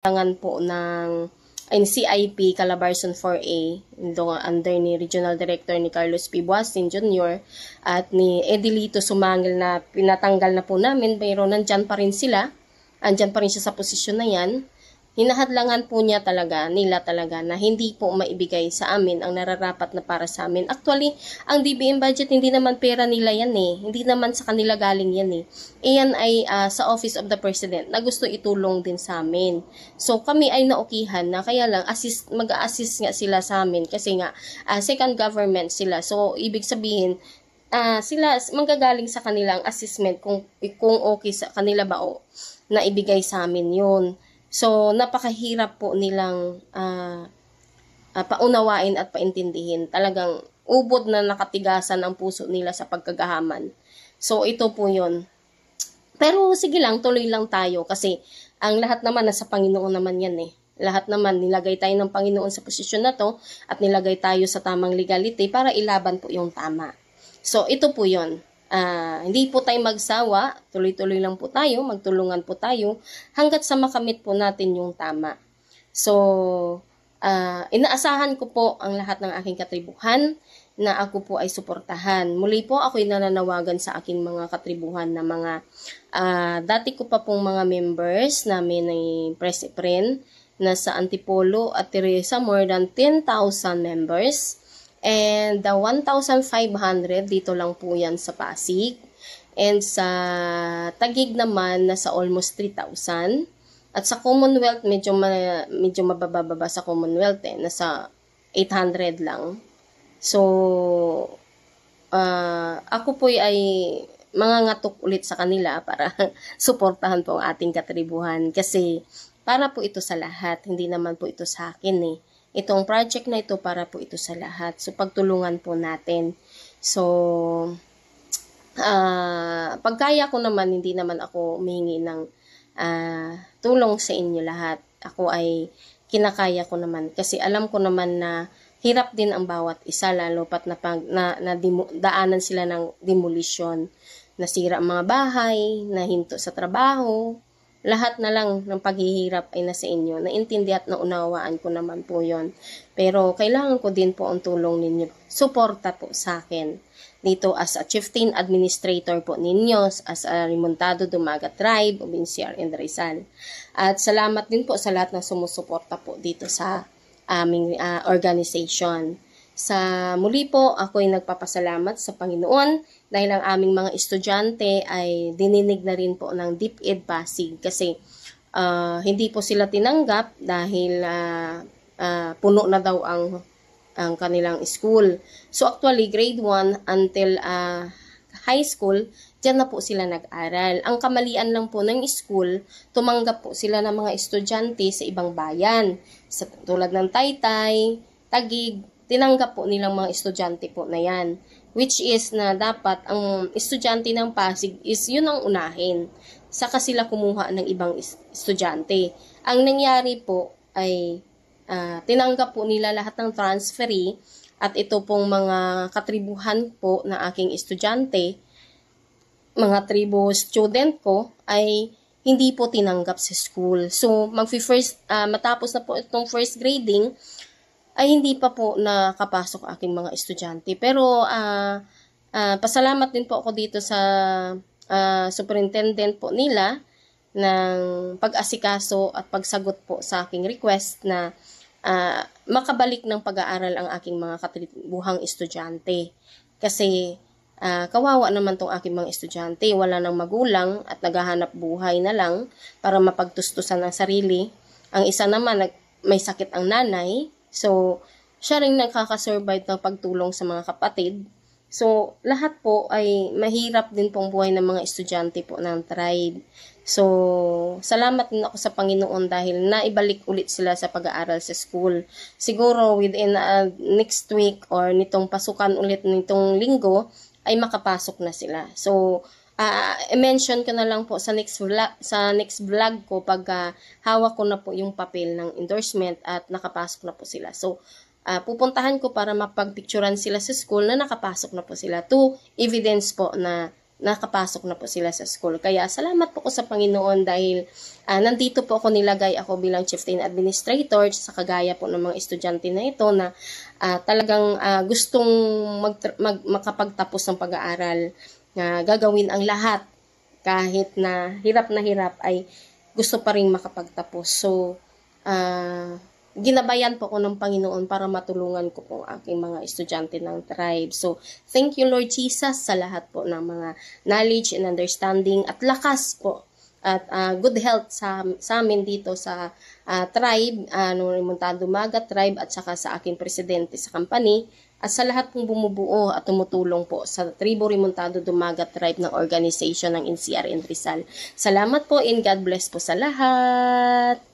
Tangan po ng CIP Calabarzon 4A under ni Regional Director ni Carlos P. Buasin Jr. at ni Edilito Sumangil na pinatanggal na po namin, pero nandyan pa rin sila. Andyan pa rin siya sa posisyon na yan. Hinahadlangan po nila talaga na hindi po maibigay sa amin ang nararapat na para sa amin. Actually, ang DBM budget hindi naman pera nila yan eh. Hindi naman sa kanila galing yan eh. Iyan ay sa Office of the President na gusto itulong din sa amin. So kami ay naukihan na kaya lang mag-a-assist nga sila sa amin kasi nga second government sila. So ibig sabihin sila manggagaling sa kanilang assessment kung okay sa kanila ba o na ibigay sa amin yun. So, napakahirap po nilang paunawain at paintindihin. Talagang ubod na nakatigasan ang puso nila sa pagkagahaman. So, ito po yun. Pero sige lang, tuloy lang tayo kasi ang lahat naman nasa Panginoon naman yan eh. Lahat naman, nilagay tayo ng Panginoon sa posisyon na to at nilagay tayo sa tamang legality para ilaban po yung tama. So, ito po yun. Hindi po tayo magsawa, tuloy-tuloy lang po tayo, magtulungan po tayo hanggat sa makamit po natin yung tama. So, inaasahan ko po ang lahat ng aking katribuhan na ako po ay suportahan. Muli po ako'y nananawagan sa aking mga katribuhan na mga dati ko pa pong mga members namin ay Presipren na sa Antipolo at Teresa, more than 10,000 members. And the 1,500 dito lang po yan sa Pasig. And sa Taguig naman nasa almost 3,000. At sa Commonwealth medyo mabababa sa Commonwealth eh, nasa 800 lang. So ako po ay mangangatok ulit sa kanila para suportahan po ang ating katribuhan kasi para po ito sa lahat, hindi naman po ito sa akin eh. Itong project na ito para po ito sa lahat. So, pagtulungan po natin. So, pagkaya ko naman, hindi naman ako humihingi ng tulong sa inyo lahat. Ako ay kinakaya ko naman. Kasi alam ko naman na hirap din ang bawat isa, lalo pat daanan sila ng demolition. Nasira ang mga bahay, nahinto sa trabaho. Lahat na lang ng paghihirap ay nasa inyo. Naintindihan at naunawaan ko naman po yon. Pero kailangan ko din po ang tulong ninyo. Suporta po sa akin. Dito as a chieftain administrator po ninyo, as a Remontado Dumaga Tribe of NCR and Rizal. At salamat din po sa lahat ng sumusuporta po dito sa aming organization. Sa muli po, ako'y nagpapasalamat sa Panginoon dahil ang aming mga estudyante ay dininig na rin po ng DepEd Pasig kasi hindi po sila tinanggap dahil puno na daw ang kanilang school. So actually, grade 1 until high school, dyan na po sila nag-aral. Ang kamalian lang po ng school, tumanggap po sila ng mga estudyante sa ibang bayan. Tulad ng Taytay, Taguig, tinanggap po nilang mga estudyante po na yan. Which is na dapat ang estudyante ng Pasig is yun ang unahin. Saka sila kumuha ng ibang estudyante. Ang nangyari po ay tinanggap po nila lahat ng transferee at ito pong mga katribuhan po na aking estudyante, mga tribo student ko ay hindi po tinanggap sa school. So matapos na po itong first grading, ay hindi pa po nakapasok aking mga estudyante. Pero pasalamat din po ako dito sa superintendent po nila ng pag-asikaso at pagsagot po sa aking request na makabalik ng pag-aaral ang aking mga katribuhang estudyante. Kasi kawawa naman tong aking mga estudyante. Wala nang magulang at naghahanap buhay na lang para mapagtustusan ang sarili. Ang isa naman, may sakit ang nanay. So, siya rin nakakasurvive ng pagtulong sa mga kapatid. So, lahat po ay mahirap din pong buhay ng mga estudyante po ng tribe. So, salamat din ako sa Panginoon dahil naibalik ulit sila sa pag-aaral sa school. Siguro within next week or nitong pasukan ulit nitong linggo ay makapasok na sila. So, i-mention ko na lang po sa next vlog ko pag hawak ko na po yung papel ng endorsement at nakapasok na po sila. So, pupuntahan ko para mapagpicturan sila sa school na nakapasok na po sila to evidence po na nakapasok na po sila sa school. Kaya salamat po ko sa Panginoon dahil nandito po ako nilagay ako bilang chieftain administrator sa kagaya po ng mga estudyante na ito na talagang gustong makapagtapos ng pag-aaral. Gagawin ang lahat kahit na hirap ay gusto pa rin makapagtapos. So, ginabayan po ko ng Panginoon para matulungan ko po ang aking mga estudyante ng tribe. So, thank you Lord Jesus sa lahat po ng mga knowledge and understanding at lakas po at good health sa amin dito sa tribe, Remontado Dumagat tribe at saka sa aking presidente sa company at sa lahat pong bumubuo at tumutulong po sa Tribo Remontado Dumagat tribe ng organization ng NCR in Rizal. Salamat po and God bless po sa lahat!